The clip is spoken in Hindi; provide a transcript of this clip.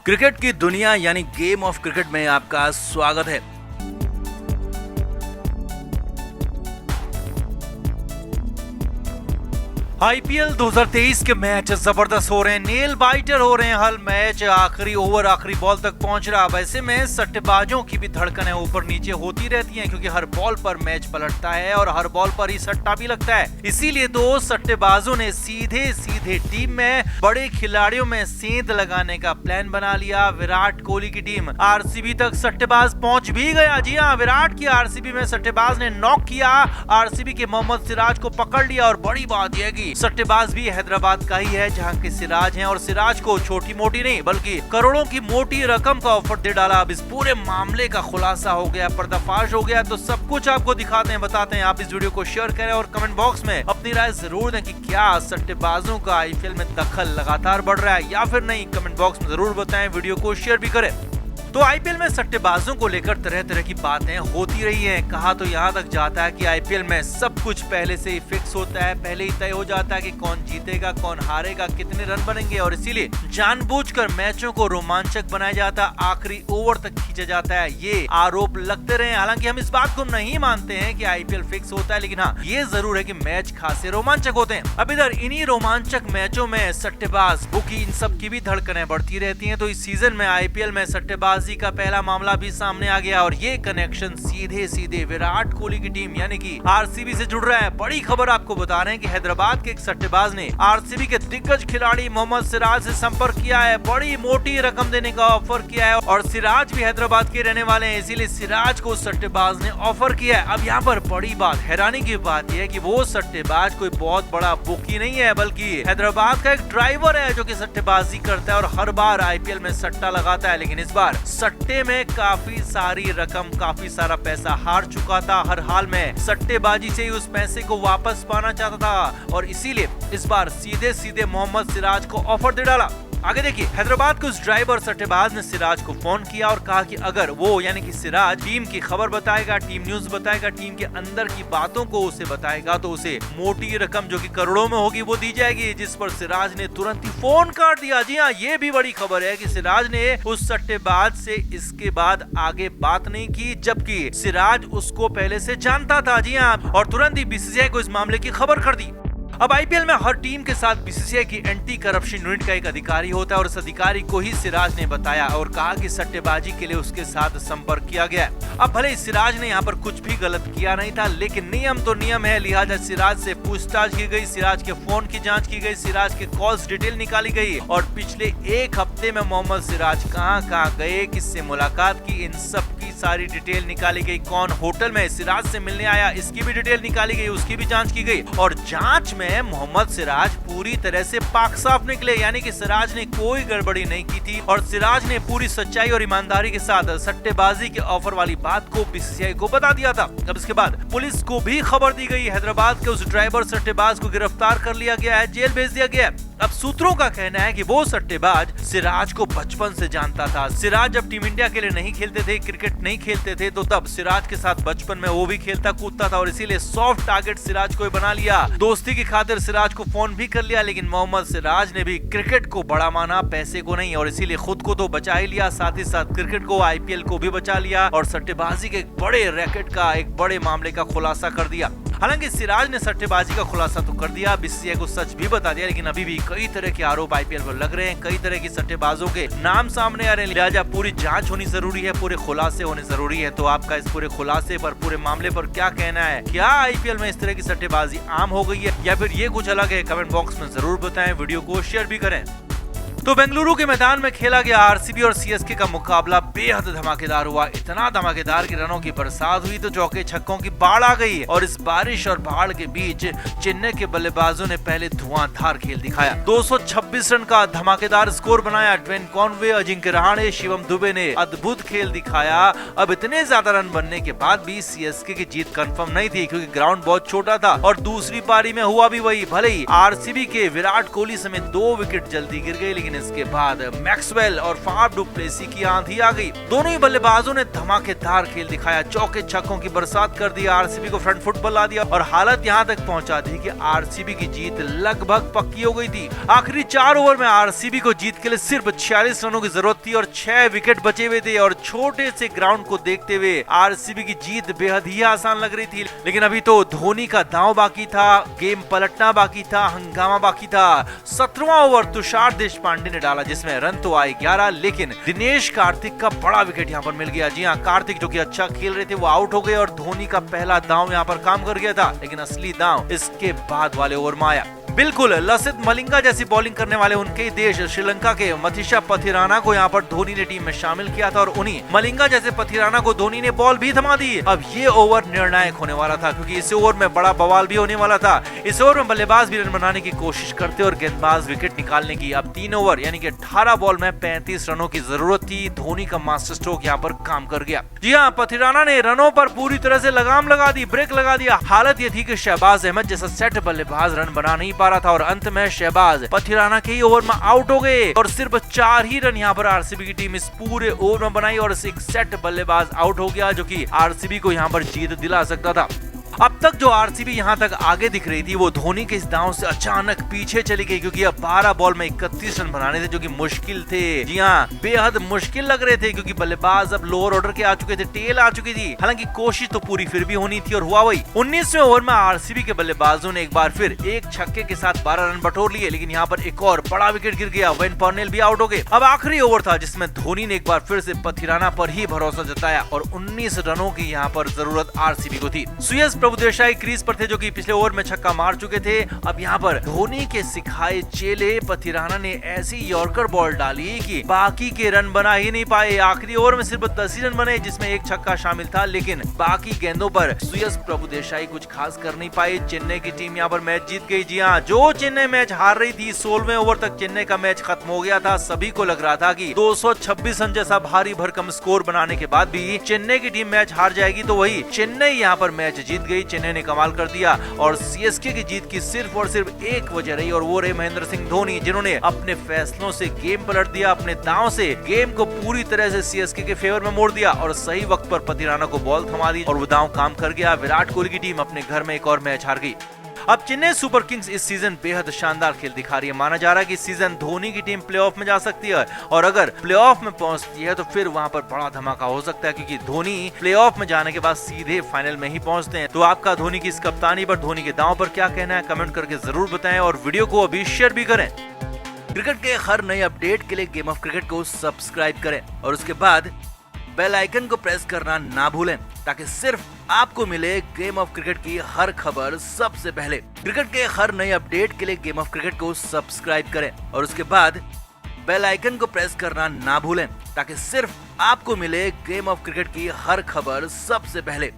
क्रिकेट की दुनिया यानी गेम ऑफ क्रिकेट में आपका स्वागत है। आईपीएल 2023 के मैच जबरदस्त हो रहे हैं, नेल बाइटर हो रहे हैं। हर मैच आखिरी ओवर आखिरी बॉल तक पहुंच रहा। वैसे में सट्टेबाजों की भी धड़कनें ऊपर नीचे होती रहती हैं, क्योंकि हर बॉल पर मैच पलटता है और हर बॉल पर ही सट्टा भी लगता है। इसीलिए तो सट्टेबाजों ने सीधे सीधे टीम में बड़े खिलाड़ियों में सेंध लगाने का प्लान बना लिया। विराट कोहली की टीम आरसीबी तक सट्टेबाज पहुंच भी गया। जी हाँ, विराट की आरसीबी में सट्टेबाज ने नॉक किया। आरसीबी के मोहम्मद सिराज को पकड़ लिया और बड़ी बात यह कि सट्टेबाज भी हैदराबाद का ही है, जहां के सिराज हैं और सिराज को छोटी मोटी नहीं बल्कि करोड़ों की मोटी रकम का ऑफर दे डाला। अब इस पूरे मामले का खुलासा हो गया, पर्दाफाश हो गया, तो सब कुछ आपको दिखाते हैं, बताते हैं। आप इस वीडियो को शेयर करें और कमेंट बॉक्स में अपनी राय जरूर दें कि क्या सट्टेबाजों का आईपीएल में दखल लगातार बढ़ रहा है या फिर नहीं। कमेंट बॉक्स में जरूर बताएं, वीडियो को शेयर भी करें। तो आईपीएल में सट्टेबाजों को लेकर तरह तरह की बातें होती रही हैं। कहा तो यहाँ तक जाता है कि आईपीएल में सब कुछ पहले से ही फिक्स होता है, पहले ही तय हो जाता है कि कौन जीतेगा, कौन हारेगा, कितने रन बनेंगे, और इसीलिए जानबूझकर मैचों को रोमांचक बनाया जाता है, आखिरी ओवर तक खींचा जाता है। ये आरोप लगते रहे। हालांकि हम इस बात को नहीं मानते हैं कि आईपीएल फिक्स होता है, लेकिन हाँ, ये जरूर है कि मैच खासे रोमांचक होते हैं। अब इधर इन्हीं रोमांचक मैचों में सट्टेबाज, बुकी, इन सब की भी धड़कनें बढ़ती रहती है। तो इस सीजन में आईपीएल में सट्टेबाज का पहला मामला भी सामने आ गया और ये कनेक्शन सीधे सीधे विराट कोहली की टीम यानी कि आरसीबी से जुड़ रहा है। बड़ी खबर आपको बता रहे हैं कि हैदराबाद के एक सट्टेबाज ने आरसीबी के दिग्गज खिलाड़ी मोहम्मद सिराज से संपर्क किया है, बड़ी मोटी रकम देने का ऑफर किया है। और सिराज भी हैदराबाद के रहने वाले हैं, इसीलिए सिराज को सट्टेबाज ने ऑफर किया है। अब यहाँ पर बड़ी बात, हैरानी की बात यह है कि वो सट्टेबाज कोई बहुत बड़ा बुकी नहीं है, बल्कि हैदराबाद का एक ड्राइवर है जो कि सट्टेबाजी करता है और हर बार आईपीएल में सट्टा लगाता है। लेकिन इस बार सट्टे में काफी सारी रकम, काफी सारा पैसा हार चुका था। हर हाल में सट्टेबाजी से ही उस पैसे को वापस पाना चाहता था और इसीलिए इस बार सीधे सीधे मोहम्मद सिराज को ऑफर दे डाला। आगे देखिए, हैदराबाद के उस ड्राइवर सट्टेबाज ने सिराज को फोन किया और कहा कि अगर वो यानी कि सिराज टीम की खबर बताएगा, टीम न्यूज बताएगा, टीम के अंदर की बातों को उसे बताएगा, तो उसे मोटी रकम जो कि करोड़ों में होगी वो दी जाएगी। जिस पर सिराज ने तुरंत ही फोन काट दिया। जी हाँ, ये भी बड़ी खबर है कि सिराज ने उस सट्टेबाज से इसके बाद आगे बात नहीं की, जबकि सिराज उसको पहले से जानता था। जी हाँ, और तुरंत ही बीसीसीआई को इस मामले की खबर कर दी। अब आईपीएल में हर टीम के साथ बीसीसीआई की एंटी करप्शन यूनिट का एक अधिकारी होता है और उस अधिकारी को ही सिराज ने बताया और कहा कि सट्टेबाजी के लिए उसके साथ संपर्क किया गया है। अब भले सिराज ने यहाँ पर कुछ भी गलत किया नहीं था, लेकिन नियम तो नियम है, लिहाजा सिराज से पूछताछ की गई, सिराज के फोन की जांच की गई, सिराज के कॉल्स डिटेल निकाली गई और पिछले एक हफ्ते में मोहम्मद सिराज कहाँ गए, किससे मुलाकात की, इन सब की सारी डिटेल निकाली गई। कौन होटल में सिराज से मिलने आया, इसकी भी डिटेल निकाली गई, उसकी भी जांच की गई। और जांच में मोहम्मद सिराज पूरी तरह से पाक साफ निकले, यानी कि सिराज ने कोई गड़बड़ी नहीं की थी और सिराज ने पूरी सच्चाई और ईमानदारी के साथ सट्टेबाजी के ऑफर वाली बात को बीसीसीआई को बता दिया था। अब इसके बाद पुलिस को भी खबर दी गई। हैदराबाद के उस ड्राइवर सट्टेबाज को गिरफ्तार कर लिया गया है, जेल भेज दिया गया है। अब सूत्रों का कहना है कि वो सट्टेबाज सिराज को बचपन से जानता था। सिराज जब टीम इंडिया के लिए नहीं खेलते थे, क्रिकेट नहीं खेलते थे, तो तब सिराज के साथ बचपन में वो भी खेलता कूदता था और इसीलिए सॉफ्ट टारगेट सिराज को बना लिया। दोस्ती की खातिर सिराज को फोन भी कर लिया, लेकिन मोहम्मद सिराज ने भी क्रिकेट को बड़ा माना, पैसे को नहीं, और इसीलिए खुद को तो बचा ही लिया, साथ ही साथ क्रिकेट को, आईपीएल को भी बचा लिया और सट्टेबाजी के एक बड़े रैकेट का, एक बड़े मामले का खुलासा कर दिया। हालांकि सिराज ने सट्टेबाजी का खुलासा तो कर दिया, बीसीसीआई को सच भी बता दिया, लेकिन अभी भी कई तरह के आरोप आईपीएल पर लग रहे हैं, कई तरह की सट्टेबाजों के नाम सामने आ रहे हैं। लिहाजा पूरी जांच होनी जरूरी है, पूरे खुलासे होने जरूरी है। तो आपका इस पूरे खुलासे पर, पूरे मामले पर क्या कहना है? क्या आईपीएल में इस तरह की सट्टेबाजी आम हो गई है या फिर ये कुछ अलग है? कमेंट बॉक्स में जरूर बताएं, वीडियो को शेयर भी करें। तो बेंगलुरु के मैदान में खेला गया आरसीबी और सीएसके का मुकाबला बेहद धमाकेदार हुआ। इतना धमाकेदार कि रनों की बरसात हुई तो चौके छक्कों की बाढ़ आ गई और इस बारिश और बाढ़ के बीच चेन्नई के बल्लेबाजों ने पहले धुआंधार खेल दिखाया। 226 रन का धमाकेदार स्कोर बनाया। ड्वेन कॉनवे, अजिंक्य रहाणे, शिवम दुबे ने अद्भुत खेल दिखाया। अब इतने ज्यादा रन बनने के बाद भी सीएसके की जीत कंफर्म नहीं थी, क्योंकि ग्राउंड बहुत छोटा था और दूसरी पारी में हुआ भी वही। भले ही आरसीबी के विराट कोहली समेत 2 विकेट जल्दी गिर गए, लेकिन लेकिन इसके बाद मैक्सवेल और फाफ डु प्लेसी की आंधी आ गई। दोनों ही बल्लेबाजों ने धमाकेदार खेल दिखाया, चौके छक्कों की बरसात कर दी, आरसीबी को फ्रंट फुट पर ला दिया और हालत यहाँ तक पहुंचा दी कि आरसीबी की जीत लगभग पक्की हो गई थी। आखिरी 4 ओवर में आरसीबी को जीत के लिए सिर्फ 46 रनों की जरूरत थी और 6 विकेट बचे हुए थे और छोटे से ग्राउंड को देखते हुए आरसीबी की जीत बेहद ही आसान लग रही थी। लेकिन अभी तो धोनी का दांव बाकी था, गेम पलटना बाकी था, हंगामा बाकी था। 17वां ओवर तुषार देशपांडे ने डाला जिसमें रन तो आए 11, लेकिन दिनेश कार्तिक का बड़ा विकेट यहाँ पर मिल गया। जी हाँ, कार्तिक जो कि अच्छा खेल रहे थे वो आउट हो गए और धोनी का पहला दांव यहाँ पर काम कर गया था, लेकिन असली दांव इसके बाद वाले ओवर में आया। बिल्कुल लसित मलिंगा जैसी बॉलिंग करने वाले उनके देश श्रीलंका के मथीशा पथिराना को यहाँ पर धोनी ने टीम में शामिल किया था और उन्हीं मलिंगा जैसे पथिराना को धोनी ने बॉल भी थमा दी। अब ये ओवर निर्णायक होने वाला था क्योंकि इस ओवर में बड़ा बवाल भी होने वाला था। इस ओवर में बल्लेबाज भी रन बनाने की कोशिश करते और गेंदबाज विकेट निकालने की। अब 3 ओवर यानी कि 18 बॉल में 35 रनों की जरूरत थी। धोनी का मास्टर स्ट्रोक यहाँ पर काम कर गया। जी हाँ, पथिराना ने रनों पर पूरी तरह से लगाम लगा दी, ब्रेक लगा दिया। हालत ये थी कि शहबाज अहमद जैसा सेट बल्लेबाज रन बना नहीं पा रहा था और अंत में शहबाज पथिराना के ही ओवर में आउट हो गए और सिर्फ 4 ही रन यहाँ पर आरसीबी की टीम इस पूरे ओवर में बनाई और एक सेट बल्लेबाज आउट हो गया जो कि आरसीबी को यहाँ पर जीत दिला सकता था। अब तक जो आरसीबी यहाँ तक आगे दिख रही थी वो धोनी के इस दांव से अचानक पीछे चली गई क्योंकि अब 12 बॉल में 31 रन बनाने थे जो कि मुश्किल थे। जी हाँ, बेहद मुश्किल लग रहे थे क्योंकि बल्लेबाज अब लोअर ऑर्डर के आ चुके थे, टेल आ चुकी थी। हालांकि कोशिश तो पूरी फिर भी होनी थी और हुआ वही। 19वें ओवर में आरसीबी के बल्लेबाजों ने एक बार फिर एक छक्के के साथ 12 रन बटोर लिए, लेकिन यहाँ पर एक और बड़ा विकेट गिर गया। वेन पर्नेल भी आउट हो गए। अब आखिरी ओवर था जिसमें धोनी ने एक बार फिर से पथिराना पर ही भरोसा जताया और 19 रनों की यहाँ पर जरूरत आरसीबी को थी। सुयश प्रभुदेसाई क्रीज पर थे जो कि पिछले ओवर में छक्का मार चुके थे। अब यहाँ पर धोनी के सिखाए चेले पथिराना ने ऐसी यॉर्कर बॉल डाली कि बाकी के रन बना ही नहीं पाए। आखिरी ओवर में सिर्फ 10 ही रन बने जिसमें एक छक्का शामिल था, लेकिन बाकी गेंदों पर सुयश प्रभुदेसाई कुछ खास कर नहीं पाए। चेन्नई की टीम यहाँ पर मैच जीत गई। जी हाँ, जो चेन्नई मैच हार रही थी 16वें ओवर तक चेन्नई का मैच खत्म हो गया था। सभी को लग रहा था कि 226 रन जैसा भारी भरकम स्कोर बनाने के बाद भी चेन्नई की टीम मैच हार जाएगी, तो वही चेन्नई यहाँ पर मैच जीत गई। चेन्नई ने कमाल कर दिया और सीएसके की जीत की सिर्फ और सिर्फ एक वजह रही और वो रहे महेंद्र सिंह धोनी, जिन्होंने अपने फैसलों से गेम पलट दिया, अपने दांव से गेम को पूरी तरह से सीएसके के फेवर में मोड़ दिया और सही वक्त पर पथिराना को बॉल थमा दी और वो दांव काम कर गया। विराट कोहली की टीम अपने घर में एक और मैच हार गई। अब चेन्नई सुपर किंग्स इस सीजन बेहद शानदार खेल दिखा रही है। माना जा रहा है कि इस सीजन धोनी की टीम प्लेऑफ में जा सकती है और अगर प्लेऑफ में पहुंचती है तो फिर वहां पर बड़ा धमाका हो सकता है क्योंकि धोनी प्लेऑफ में जाने के बाद सीधे फाइनल में ही पहुंचते हैं। तो आपका धोनी की इस कप्तानी पर, धोनी के दांव पर क्या कहना है कमेंट करके जरूर बताएं और वीडियो को अभी शेयर भी करें। क्रिकेट के हर नए अपडेट के लिए गेम ऑफ क्रिकेट को सब्सक्राइब करें और उसके बाद बेल आइकन को प्रेस करना ना भूलें ताकि सिर्फ आपको मिले गेम ऑफ क्रिकेट की हर खबर सबसे पहले। क्रिकेट के हर नए अपडेट के लिए गेम ऑफ क्रिकेट को सब्सक्राइब करें और उसके बाद बेल आइकन को प्रेस करना ना भूलें ताकि सिर्फ आपको मिले गेम ऑफ क्रिकेट की हर खबर सबसे पहले।